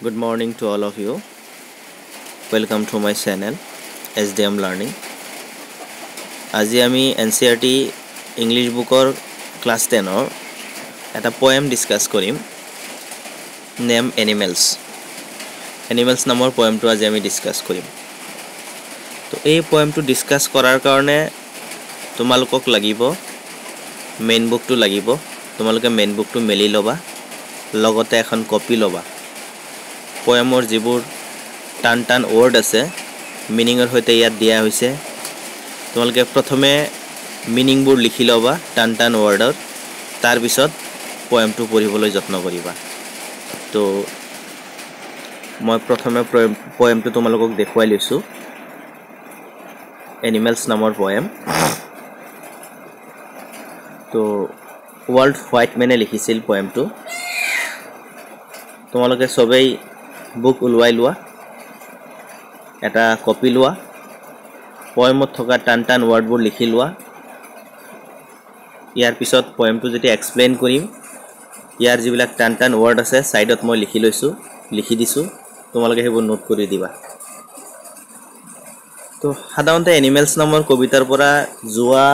Good morning to all of you. Welcome to my channel SDM Learning. আজি আমি NCERT English bookৰ class 10ৰ এটা poem discuss কৰিম. Name animals. Animals নামৰ poemটো আজি আমি discuss কৰিম. তো এই poemটো discuss কৰাৰ কাৰণে তোমালোকক লাগিব main bookটো লাগিব. তোমালোকে main bookটো মেলি লবা. লগতে এখন কপি লবা. poemৰ যিবোৰ টান word আছে মিনিংৰ সৈতে ইয়াত দিয়া হৈছে তোমালোকে প্ৰথমে মিনিংবোৰ লিখি লবা টান wordৰ তাৰ পিছত poemটো পঢ়িবলৈ যত্ন কৰিবা তো মই প্ৰথমে poemটো তোমালোকক দেখুৱাই লৈছো animals নামৰ poem তো ওয়াল্ট হোৱাইটমেনে লিখিছিল poemটো তোমালোকে সবেই বুক উলৱাই লোৱা এটা কপি লোৱা poemত থকা টান wordবোৰ লিখি লোৱা ইয়াৰ পিছত poemটো যেতিয়া এক্সপ্লেইন কৰিম ইয়াৰ যিবিলাক টান word আছে সাইডত মই লিখি দিছো তোমালোকে হেবোৰ নোট কৰি দিবা তো সাধাৰণতে এনিমেলছ নামৰ কবিতাৰ পৰা যোৱা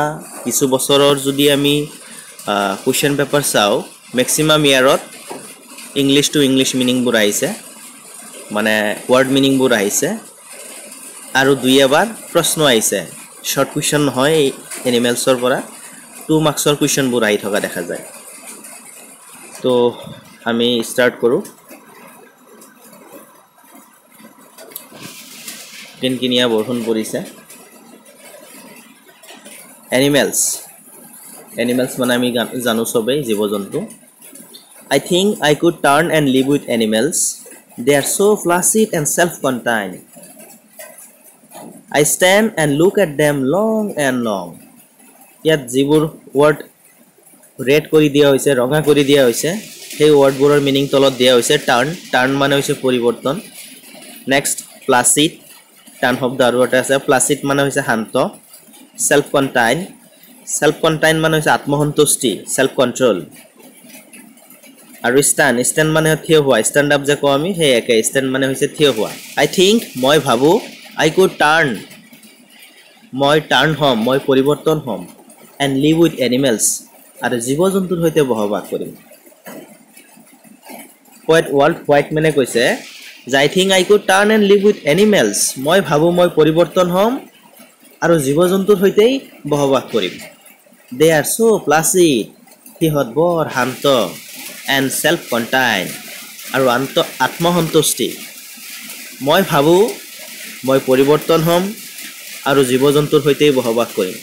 কিছু বছৰৰ যদি আমি কোৱেশ্চন পেপাৰ চাও ম্যাক্সিমাম ইয়াৰত ইংলিশ টু ইংলিশ মিনিং বোৰ আহিছে মানে ওয়াৰ্ড মিনিং বোৰ আহিছে আৰু দুই এবাৰ প্ৰশ্ন আহিছে শৰ্ট কোৱেশ্চন নহয় এনিমেলছৰ পৰা 2 মাৰ্কছৰ কোৱেশ্চন বোৰ আহি থকা দেখা যায় তো আমি স্টাৰ্ট কৰো কিনকিনিয়া বৰষুণ পৰিছে এনিমেলছ মানে আমি জানো সবেই জীৱ-জন্তু I think I could turn and live with animals. They are so placid and self-contained. I stand and look at them long and long. Yet যিবোৰ word red কৰি দিয়া হৈছে ৰঙা কৰি দিয়া হৈছে সেই wordবোৰৰ meaning তলত দিয়া হৈছে turn মানে হৈছে পৰিৱৰ্তন next placid turn শব্দ আৰু এটা আছে placid মানে হৈছে শান্ত self-contained মানে হৈছে আত্মসন্তুষ্টি self control আৰু stand মানে থিয় হোৱা stand up যে কও আমি হে একে stand মানে হৈছে থিয় হোৱা I think মই ভাবো I could turn হম মই পৰিৱৰ্তন হম and live with animals আৰু জীৱ-জন্তুৰ সৈতে বসবাস কৰিম poet ওয়াল্ট হোৱাইটমেনে কৈছে I think I could turn and live with animals মই ভাবো মই পৰিৱৰ্তন হম আৰু জীৱ-জন্তুৰ সৈতে বসবাস কৰিম they are so placid সিহঁত বৰ শান্ত and self-contained আৰু আত্মসন্তুষ্টি মই ভাবো মই পৰিৱৰ্তন হম আৰু জীৱ-জন্তুৰ সৈতে বসবাস কৰিম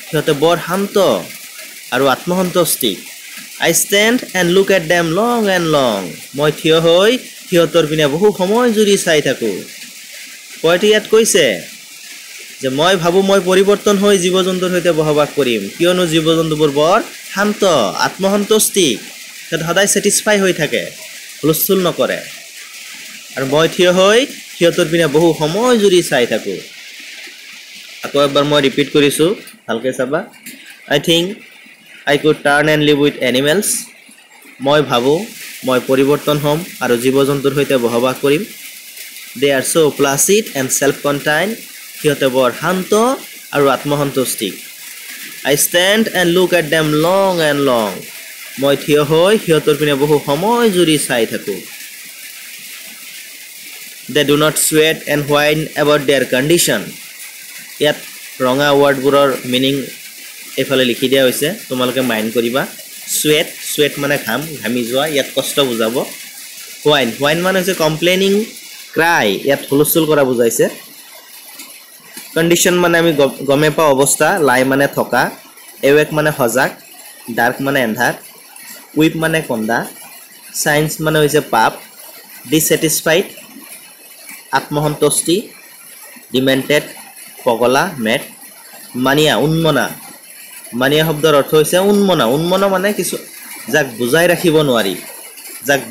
সিহঁতে বৰ শান্ত আৰু আত্মসন্তুষ্টি I stand and look at them long and long মই থিয় হৈ সিহঁতৰ পিনে বহু সময় জুৰি চাই থাকো পয়টিয়াত কৈছে যে মই ভাবো মই পৰিৱৰ্তন হৈ জীৱ-জন্তুৰ সৈতে বসবাস কৰিম কিয়নো জীৱ-জন্তুবোৰ বৰ শান্ত আত্মসন্তুষ্টি সদায় স্যাটিসফাই হৈ থাকে হুলস্থুল নকৰে আৰু মই থিয় হৈ সিহঁতৰ পিনে বহু সময় জুৰি চাই থাকো আকৌ এবাৰ মই ৰিপিট কৰিছো ভালকৈ চাবা I think I could turn and live with animals মই ভাবো মই পৰিৱৰ্তন হম আৰু জীৱ-জন্তুৰ সৈতে বসবাস কৰিম they are so placid and self-contained সিহঁতে বৰ শান্ত আৰু আত্মসন্তুষ্টি I stand and look at them long and long মই থিয় হৈ সিহঁতৰ পিনে বহু সময় জুৰি চাই থাকো they do not sweat and whine about their condition ইয়াত ৰঙা wordবোৰৰ meaning এফালে লিখি দিয়া হৈছে তোমালোকে মাইন্ড কৰিবা sweat মানে ঘামি যোৱা ইয়াত কষ্ট বুজাব whine মানে হৈছে complaining cry ইয়াত হুলস্থুল কৰা বুজাইছে condition মানে আমি গমে পা অৱস্থা লাই মানে থকা awake মানে সজাগ dark মানে এন্ধাৰ weep মানে কন্দা science মানে হৈছে পাপ dissatisfied আত্মসন্তুষ্টি demented পগলা mad মানিয়া শব্দৰ অৰ্থ হৈছে উন্মনা মানে কিছু যাক বুজাই ৰাখিব নোৱাৰি যাক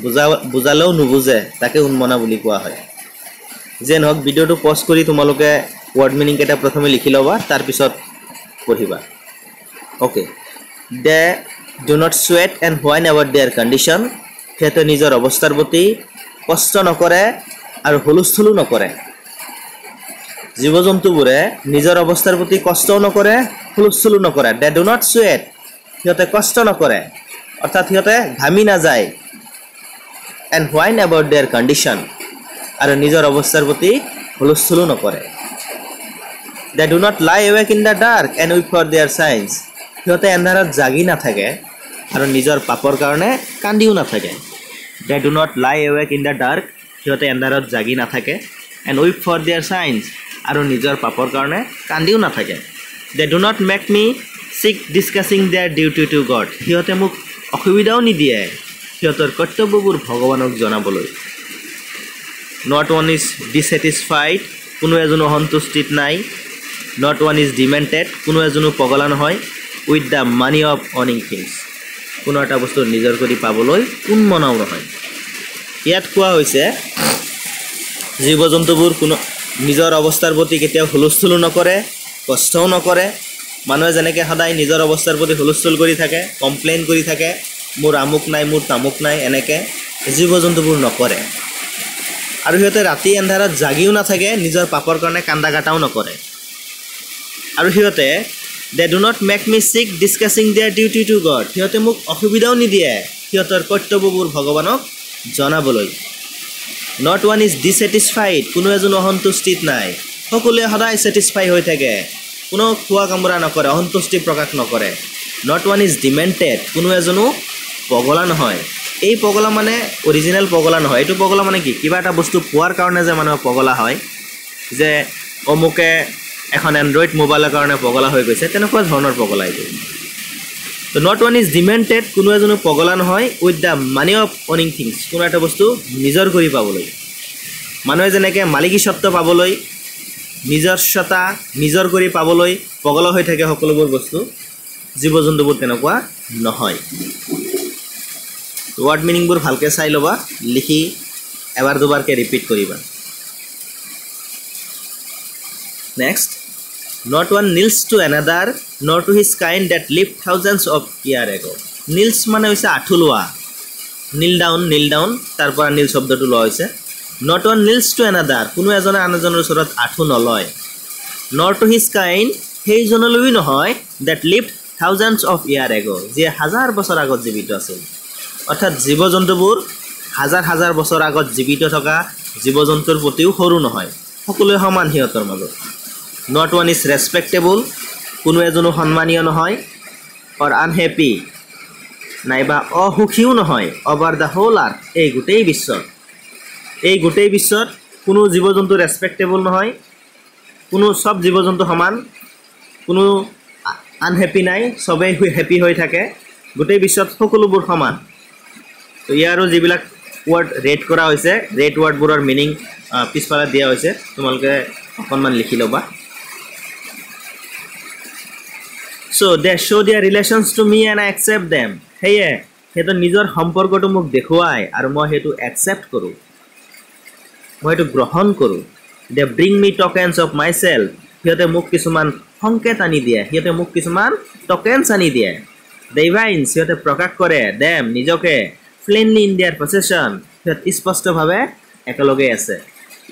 বুজালেও নুবুজে তাকে উন্মনা বুলি কোৱা হয় যেন হক ভিডিওটো পজ কৰি তোমালোকে ওয়াৰ্ড মিনিং কেটা প্ৰথমে লিখি লবা তাৰ পিছত পঢ়িবা okay they do not sweat and whine about their condition হেতে নিজৰ অৱস্থাৰ প্ৰতি কষ্ট নকৰে আৰু হুলস্থুলো নকৰে জীৱ জন্তুবোৰে নিজৰ অৱস্থাৰ প্ৰতি কষ্টও নকৰে হুলস্থুলো নকৰে দে ডু নট sweat সিহঁতে কষ্ট নকৰে অৰ্থাৎ সিহঁতে ঘামি নাযায় and whine about their condition আৰু নিজৰ অৱস্থাৰ প্ৰতি হুলস্থুলো নকৰে they do not lie awake in the dark and weep for their sins সিহঁতে এন্ধাৰত জাগি নাথাকে আৰু নিজৰ পাপৰ কাৰণে কান্দিও নাথাকে they do not lie awake in the dark সিহঁতে এন্ধাৰত জাগি নাথাকে and weep for their sins আৰু নিজৰ পাপৰ কাৰণে কান্দিও নাথাকে they do not make me sick discussing their duty to God সিহঁতে মোক অসুবিধাও নিদিয়ে সিহঁতৰ কৰ্তব্যবোৰ ভগৱানক জনাবলৈ not one is dissatisfied কোনো এজনো সন্তুষ্টিত নাই not one is demented কোনো এজনো পগলা নহয় with the money of owning things কোনো এটা বস্তু নিজৰ কৰি পাবলৈ উন্মনাও নহয় ইয়াত কোৱা হৈছে জীৱ জন্তুবোৰ কোনো নিজৰ অৱস্থাৰ প্ৰতি কেতিয়াও হুলস্থুল নকৰে কষ্টও নকৰে মানুহে যেনেকৈ সদায় নিজৰ অৱস্থাৰ প্ৰতি হুলস্থুল কৰি থাকে কমপ্লেইন কৰি থাকে মোৰ আমুক নাই মোৰ তামুক নাই এনেকৈ জীৱ জন্তুবোৰ নকৰে আৰু সিহঁতে ৰাতি এন্ধাৰত জাগিও নাথাকে নিজৰ পাপৰ কাৰণে কান্দা কাটাও নকৰে আৰু সিহঁতে they do not make me sick discussing their duty to God সিহঁতে মোক অসুবিধাও নিদিয়ে সিহঁতৰ কৰ্তব্যবোৰ ভগৱানক জনাবলৈ not one is dissatisfied কোনো এজন অসন্তুষ্টিত নাই সকলোৱে সদায় স্যাটিসফাই হৈ থাকে কোনো খোৱা কামৰা নকৰে অসন্তুষ্টি প্ৰকাশ নকৰে not one is demented কোনো এজনো পগলা নহয় এই পগলা মানে অৰিজিনাল পগলা নহয় এইটো পগলা মানে কি কিবা এটা বস্তু পোৱাৰ কাৰণে যে মানুহ পগলা হয় যে অমুকে এখন এন্ড্ৰইড মোবাইলৰ কাৰণে পগলা হৈ গৈছে তেনেকুৱা ধৰণৰ পগলা এইটো তো not one is demented কোনো এজনো পগলা নহয় with the money of owning things কোনো এটা বস্তু নিজৰ কৰি পাবলৈ মানুহে যেনেকৈ মালিকীস্বত্ব পাবলৈ নিজস্বতা নিজৰ কৰি পাবলৈ পগলা হৈ থাকে সকলোবোৰ বস্তু জীৱ জন্তুবোৰ তেনেকুৱা নহয় ওয়াৰ্ড মিনিংবোৰ ভালকে চাই লবা লিখি এবাৰ দুবাৰকে ৰিপিট কৰিবা next not one kneels to another nor to his kind that lived thousands of years ago kneels মানে হৈছে আঠুলোৱা kneel down তাৰ পৰা নীল শব্দটো লোৱা হৈছে not one kneels to another কোনো এজনে আনজনৰ ওচৰত আঠু নলয় nor to his kind সেইজনলৈ নহয় that lived thousands of years ago যে হাজাৰ বছৰ আগত জীৱিত আছিল অৰ্থাৎ জীৱ জন্তুবোৰ হাজাৰ হাজাৰ বছৰ আগত জীৱিত থকা জীৱ জন্তুৰ প্ৰতিও সৰু নহয় সকলোৱে সমান সিহঁতৰ মাজত not one is respectable কোনো এজনো সন্মানীয় নহয় or unhappy নাইবা অসুখীও নহয় over the whole earth এই গোটেই বিশ্বত কোনো জীৱ জন্তু ৰেসপেক্টেবল নহয় কোনো সব জীৱ জন্তু সমান কোনো আনহ্যাপি নাই সবেই হ্যাপি হৈ থাকে গোটেই বিশ্বত সকলোবোৰ সমান তো ইয়াৰো যিবিলাক ওয়াৰ্ড ৰেট কৰা হৈছে ৰেট ওয়াৰ্ডবোৰৰ মিনিং পিছফালে দিয়া হৈছে তোমালোকে অকণমান লিখি লবা so they show their relations to me and I accept them হেয়ে হেতো নিজৰ সম্পৰ্কটো মোক দেখুৱাই আৰু মই হেতু accept কৰো মই হেতু গ্ৰহণ কৰো they bring me tokens of myself হেতে মোক কিছুমান সংকেত আনি দিয়ে হেতে মোক কিছুমান tokens আনি দিয়ে divines হেতে প্ৰকাশ কৰে them নিজকে plainly in their possession হেত স্পষ্টভাৱে একেলগে আছে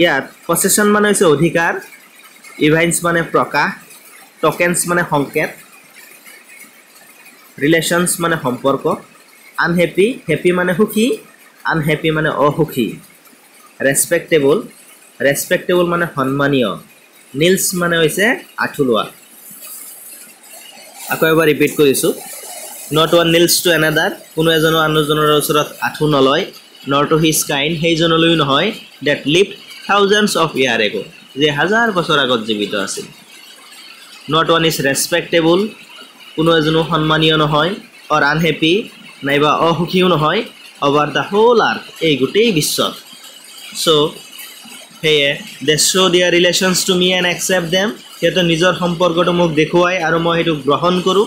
ইয়াত possession মানে হৈছে অধিকাৰ divines মানে প্ৰকাশ tokens মানে সংকেত relations মানে সম্পৰ্ক unhappy happy মানে সুখী unhappy মানে অসুখী respectable মানে সন্মানীয় kneels মানে হৈছে আঠুলোৱা আকৌ এবাৰ ৰিপিট কৰিছো not one kneels to another কোনো এজনো আনজনৰ ওচৰত আঠু নলয় nor to his kind সেইজনলৈ নহয় that lived thousands of years ago যে হাজাৰ বছৰ আগত জীৱিত আছিল not one is respectable কোনো এজনো সন্মানীয় নহয় or unhappy নাইবা অসুখীও নহয় over the whole earth এই গোটেই বিশ্বত so হেয়ে they show their relations to me and accept them হেতো নিজৰ সম্পৰ্কটো মোক দেখুৱাই আৰু মই হেতু গ্ৰহণ কৰো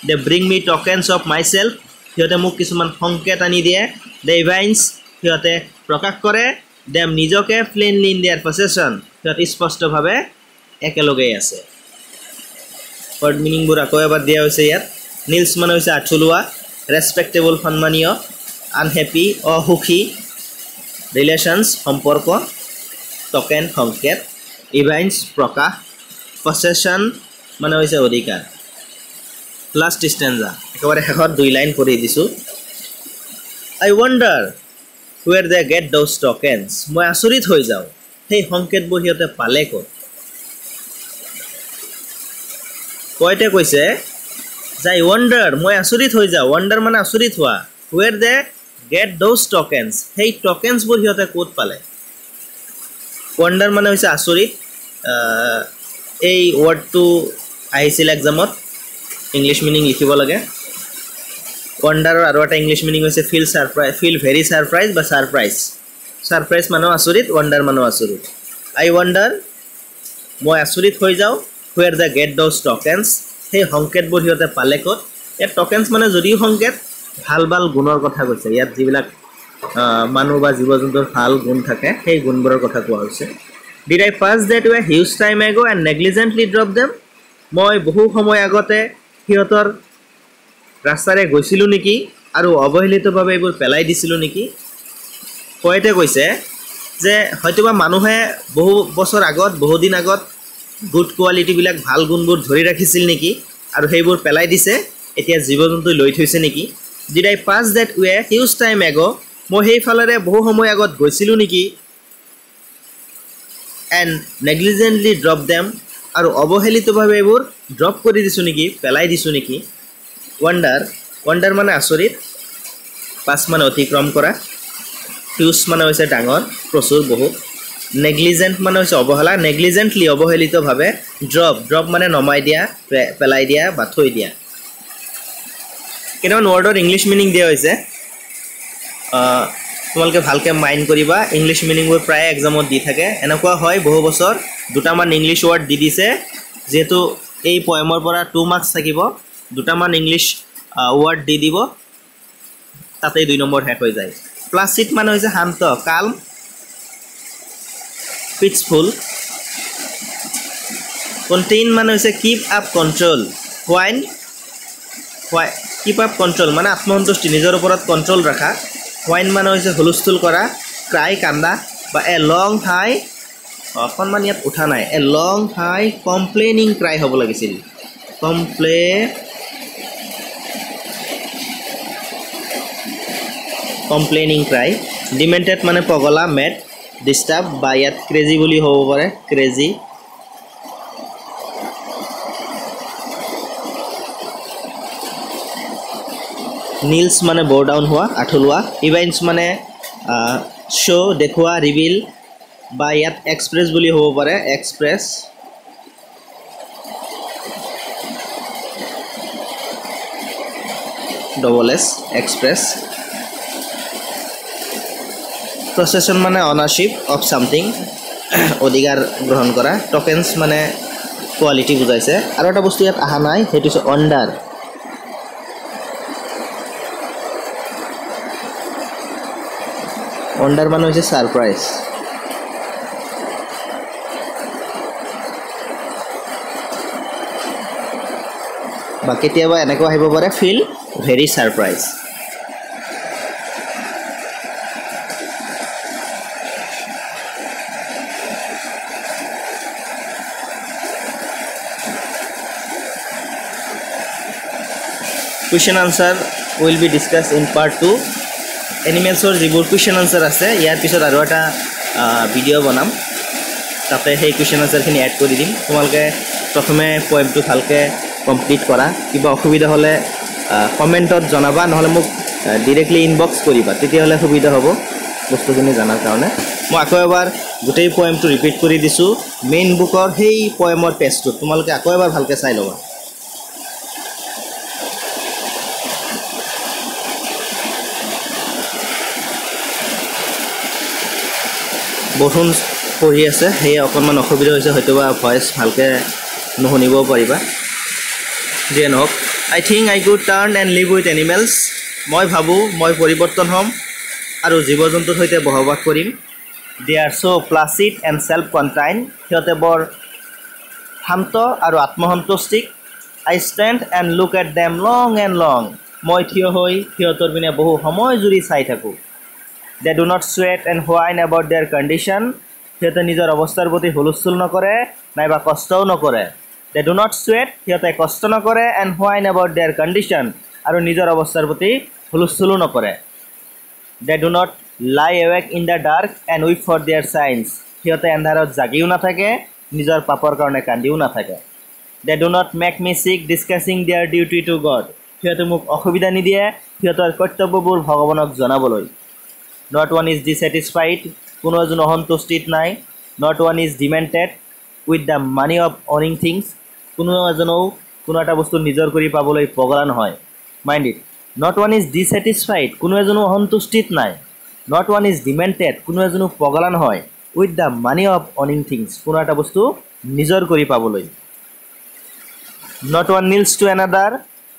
they bring me tokens of myself হেতে মোক কিছুমান সংকেত আনি দিয়ে divines হেতে প্ৰকাশ কৰে them নিজকে plainly in their possession হেতে স্পষ্টভাৱে একেলগে আছে word meaning বোৰ আকৌ এবাৰ দিয়া হৈছে ইয়াত kneels মানে হৈছে আঠুলোৱা respectable সন্মানীয় unhappy অসুখী ৰিলেশ্যনছ সম্পৰ্ক, টকেন সংকেত, ইভেণ্টছ প্ৰকাশ, পছেশ্যন মানে হৈছে অধিকাৰ। লাষ্ট ষ্টেঞ্জা একেবাৰে শেষত 2 লাইন পঢ়ি দিছোঁ। I wonder where they get those tokens, মই আচৰিত হৈ যাওঁ সেই সংকেতবোৰ সিহঁতে পালে ক'ত। পইণ্টে কৈছে যে আই ৱণ্ডাৰ, মই আচৰিত হৈ যাওঁ, ৱণ্ডাৰ মানে আচৰিত হোৱা, হুৱেৰ দে গেট দ'জ টকেনছ, সেই টকেনছবোৰ সিহঁতে ক'ত পালে। ৱণ্ডাৰ মানে হৈছে আচৰিত। এই ৱৰ্ডটো আহিছিল এক্সামত, ইংলিছ মিনিং লিখিব লাগে। ৱণ্ডাৰৰ আৰু এটা ইংলিছ মিনিং হৈছে ফিল ভেৰি ছাৰপ্ৰাইজ বা ছাৰপ্ৰাইজ। ছাৰপ্ৰাইজ মানুহ আচৰিত, ৱণ্ডাৰ মানুহ আচৰিত। আই ৱণ্ডাৰ, মই আচৰিত হৈ যাওঁ, হুৱেৰ দ্য গেট দ'জ টকেনছ, সেই সংকেতবোৰ সিহঁতে পালে ক'ত। ইয়াত টকেনছ মানে যদিও সংকেত, ভাল ভাল গুণৰ কথা কৈছে। ইয়াত যিবিলাক মানুহ বা জীৱ জন্তুৰ ভাল গুণ থাকে সেই গুণবোৰৰ কথা কোৱা হৈছে। Did I pass that way huge time ago and negligently drop them, মই বহু সময় আগতে সিহঁতৰ ৰাস্তাৰে গৈছিলোঁ নেকি আৰু অৱহেলিতভাৱে এইবোৰ পেলাই দিছিলোঁ নেকি। পইণ্টে কৈছে যে হয়তোবা মানুহে বহু বছৰ আগত, বহুদিন আগত গুড কোৱালিটিবিলাক, ভাল গুণবোৰ ধৰি ৰাখিছিল নেকি আৰু সেইবোৰ পেলাই দিছে, এতিয়া জীৱ জন্তু লৈ থৈছে নেকি। Did I pass that way huge time ago, মই সেইফালেৰে বহু সময় আগত গৈছিলোঁ নেকি, এণ্ড নেগলিজেণ্টলি ড্ৰপ দেম, আৰু অৱহেলিতভাৱে এইবোৰ ড্ৰপ কৰি দিছোঁ নেকি, পেলাই দিছোঁ নেকি। ৱণ্ডাৰ, ৱণ্ডাৰ মানে আচৰিত, পাছ মানে অতিক্ৰম কৰা, হিউজ মানে হৈছে ডাঙৰ, প্ৰচুৰ, বহুত, নেগলিজেণ্ট মানে হৈছে অৱহেলা, নেগলিজেণ্টলি অৱহেলিতভাৱে, ড্ৰপ মানে নমাই দিয়া, পেলাই দিয়া বা থৈ দিয়া। কেইটামান ৱৰ্ডৰ ইংলিছ মিনিং দিয়া হৈছে, তোমালোকে ভালকৈ মাইণ্ড কৰিবা। ইংলিছ মিনিংবোৰ প্ৰায় এক্সামত দি থাকে। এনেকুৱা হয় বহু বছৰ দুটামান ইংলিছ ৱৰ্ড দি দিছে, যিহেতু এই পয়েমৰ পৰা 2 মাৰ্কছ থাকিব, দুটামান ইংলিছ ৱৰ্ড দি দিব, তাতেই 2 নম্বৰ শেষ হৈ যায়। প্লাচিড মানে হৈছে শান্ত, কাল্ম, পিচফুল। কণ্টেইন মানে হৈছে keep up control, keep up control মানে আত্মসন্তুষ্টি, নিজৰ ওপৰত কণ্ট্ৰল ৰখা। হোৱাইন মানে হৈছে হুলস্থুল কৰা, ক্ৰাই, কান্দা, বা এ লং হাই, অকণমান ইয়াত উঠা নাই, a long high complaining cry হ'ব লাগিছিল, কমপ্লেইনিং ক্ৰাই। ডিমেণ্টেড মানে পগলা, মেড, ডিষ্টাৰ্ব, বা ইয়াত ক্ৰেজি বুলি হ'ব পাৰে, ক্ৰেজি। নীলছ মানে বৰ ডাউন হোৱা, আঁঠুলোৱা। ইভেণ্টছ মানে শ্ব', দেখুওৱা, ৰিভিল, বা ইয়াত এক্সপ্ৰেছ বুলি হ'ব পাৰে, express. Double S, express. Procession মানে অনাৰশ্বিপ অফ ছামথিং, অধিকাৰ গ্ৰহণ কৰা। টকেনছ মানে কোৱালিটি বুজাইছে। আৰু এটা বস্তু ইয়াত অহা নাই, সেইটো হৈছে ৱণ্ডাৰ। ৱণ্ডাৰ মানে হৈছে ছাৰপ্ৰাইজ। বা কেতিয়াবা এনেকুৱা আহিব পাৰে, feel very surprise. Question answer will be discuss in part 2। এনিমেলছৰ যিবোৰ কুৱেশ্যন আনচাৰ আছে, ইয়াৰ পিছত আৰু এটা ভিডিঅ' বনাম, তাতে সেই কুৱেশ্যন আনচাৰখিনি এড কৰি দিম। তোমালোকে প্ৰথমে পয়েমটো ভালকৈ কমপ্লিট কৰা। কিবা অসুবিধা হ'লে কমেণ্টত জনাবা, নহ'লে মোক ডিৰেক্টলি ইনবক্স কৰিবা, তেতিয়াহ'লে সুবিধা হ'ব বস্তুখিনি জনাৰ কাৰণে। মই আকৌ এবাৰ গোটেই পয়েমটো ৰিপিট কৰি দিছোঁ, মেইন বুকৰ সেই পয়েমৰ পেজটোত তোমালোকে আকৌ এবাৰ ভালকৈ চাই ল'বা। বৰষুণ পৰি আছে, সেয়ে অকণমান অসুবিধা হৈছে, হয়তোবা ভইচ ভালকৈ নুশুনিবও পাৰিবা। যিয়ে নহওক, I think I could turn and live with animals, মই ভাবোঁ মই পৰিৱৰ্তন হ'ম আৰু জীৱ জন্তুৰ সৈতে বসবাস কৰিম। They are so' placid and self contained, সিহঁতে বৰ শান্ত আৰু আত্মসন্তুষ্টিক। I stand and look at them long and long, মই থিয় হৈ সিহঁতৰ পিনে বহু সময় জুৰি চাই থাকোঁ। They do not sweat and whine about their condition. সিহঁতে নিজৰ অৱস্থাৰ প্ৰতি হুলস্থুল নকৰে নাইবা কষ্টও নকৰে. They do not sweat, সিহঁতে কষ্ট নকৰে and whine about their condition আৰু নিজৰ অৱস্থাৰ প্ৰতি হুলস্থুলো নকৰে. They do not lie awake in the dark and weep for their sins. সিহঁতে এন্ধাৰত জাগিও নাথাকে নিজৰ পাপৰ কাৰণে কান্দিও নাথাকে. They do not make me sick discussing their duty to God. সিহঁতে মোক অসুবিধা নিদিয়ে সিহঁতৰ কৰ্তব্যবোৰ ভগৱানক জনাবলৈ. Not one is dissatisfied, কোনো এজন অসন্তুষ্টিত নাই. Not one is demented with the money of owning things. কোনো এজনও কোনো এটা বস্তু নিজৰ কৰি পাবলৈ পগলা নহয়. Mind it. Not one is dissatisfied, কোনো এজনো অসন্তুষ্টিত নাই. Not one is demented, কোনো এজনো পগলা নহয়. With the money of owning things, কোনো এটা বস্তু নিজৰ কৰি পাবলৈ. Not one kneels to another,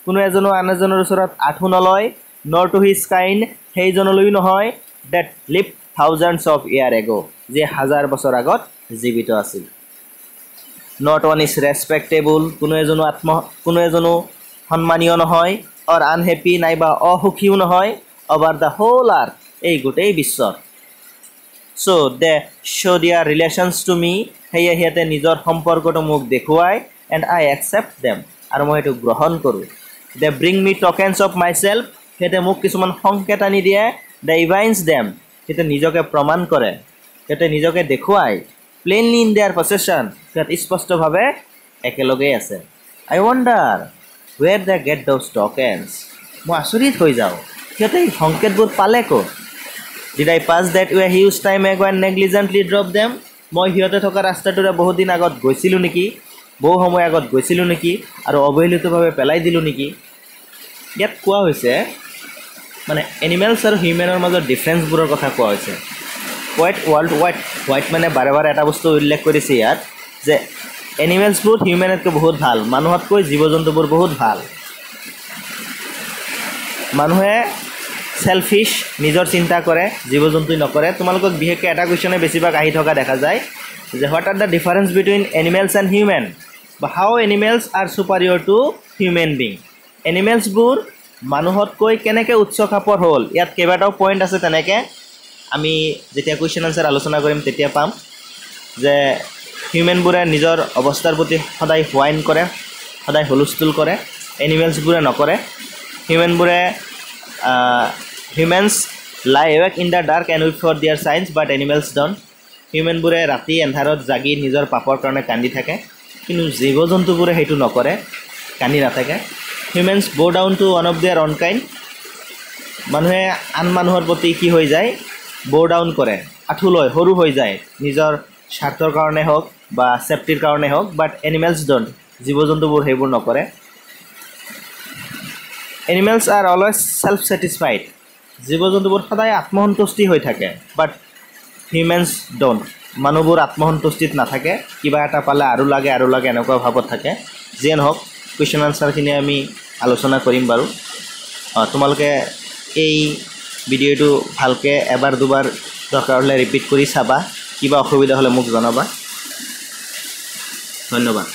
কোনো এজনো আন এজনৰ ওচৰত আঁঠু নলয়. Nor to his kind, সেইজনলৈও নহয়. That lived thousands of years ago, যে হাজাৰ বছৰ আগত জীৱিত আছিল. Not one is respectable, কোনো এজনো সন্মানীয় নহয়. Or unhappy নাইবা অসুখীও নহয়. Over the whole earth, এই গোটেই বিশ্বত. So they show their relations to me, সেয়ে সিহঁতে নিজৰ সম্পৰ্কটো মোক দেখুৱায় and I accept them, আৰু মই এইটো গ্ৰহণ কৰোঁ. They bring me tokens of myself, সিহঁতে মোক কিছুমান সংকেত আনি দিয়ে. They evince them, সিহঁতে নিজকে প্ৰমাণ কৰে, সিহঁতে নিজকে দেখুৱায়. Plainly in their possession, সিহঁত স্পষ্টভাৱে একেলগেই আছে. I wonder where they get those tokens. মই আচৰিত হৈ যাওঁ সিহঁতে এই সংকেতবোৰ পালে ক'ত? Did I pass that way a huge time ago and negligently drop them? মই সিহঁতে থকা ৰাস্তাটোৰে বহুত দিন আগত গৈছিলোঁ নেকি, বহু সময় আগত গৈছিলোঁ নেকি আৰু অৱহেলিতভাৱে পেলাই দিলোঁ নেকি? ইয়াত কোৱা হৈছে মানে এনিমেলছ আৰু হিউমেনৰ মাজত ডিফাৰেঞ্চবোৰৰ কথা কোৱা হৈছে. হোৱাইট মানে বাৰে বাৰে এটা বস্তু উল্লেখ কৰিছে ইয়াত যে এনিমেলছবোৰ হিউমেনতকৈ বহুত ভাল, মানুহতকৈ জীৱ জন্তুবোৰ বহুত ভাল. মানুহে সেলফিশ, নিজৰ চিন্তা কৰে, জীৱ জন্তুই নকৰে. তোমালোকক বিশেষকৈ এটা কুৱেশ্যনে বেছিভাগ আহি থকা দেখা যায় যে what are the difference between animals and human, বা how animals are superior to human being. এনিমেলছবোৰ মানুহতকৈ কেনেকৈ উচ্চ খাপৰ হ'ল, ইয়াত কেইবাটাও পইণ্ট আছে. তেনেকৈ আমি যেতিয়া কুৱেশ্যন আনচাৰ আলোচনা কৰিম তেতিয়া পাম যে হিউমেনবোৰে নিজৰ অৱস্থাৰ প্ৰতি সদায় হোৱাইন কৰে, সদায় হুলস্থুল কৰে, এনিমেলছবোৰে নকৰে. Humans lie awake in the dark and weep for their sins but animals don't. হিউমেনবোৰে ৰাতি এন্ধাৰত জাগি নিজৰ পাপৰ কাৰণে কান্দি থাকে, কিন্তু জীৱ জন্তুবোৰে সেইটো নকৰে, কান্দি নাথাকে. হিউমেনছ ব' down to one of there on kind. মানুহে আন মানুহৰ প্ৰতি কি হৈ যায়, ব' ডাউন কৰে, আঁঠু লয়, সৰু হৈ যায়, নিজৰ স্বাৰ্থৰ কাৰণে হওক বা ছেফটিৰ কাৰণে হওক. বাট এনিমেলছ ডণ্ট, জীৱ জন্তুবোৰ সেইবোৰ নকৰে. Animals R always self satisfied, জীৱ জন্তুবোৰ সদায় আত্মসন্তুষ্টি হৈ থাকে. বাট হিউমেনছ ডণ্ট, মানুহবোৰ আত্মসন্তুষ্টিত নাথাকে, কিবা এটা পালে আৰু লাগে এনেকুৱা ভাৱত থাকে. যিয়ে নহওক কুৱেশ্যন আনচাৰখিনি আমি আলোচনা কৰিম বাৰু. তোমালোকে এই ভিডিঅ'টো ভালকৈ এবাৰ দুবাৰ দৰকাৰ হ'লে ৰিপিট কৰি চাবা, কিবা অসুবিধা হ'লে মোক জনাবা. ধন্যবাদ.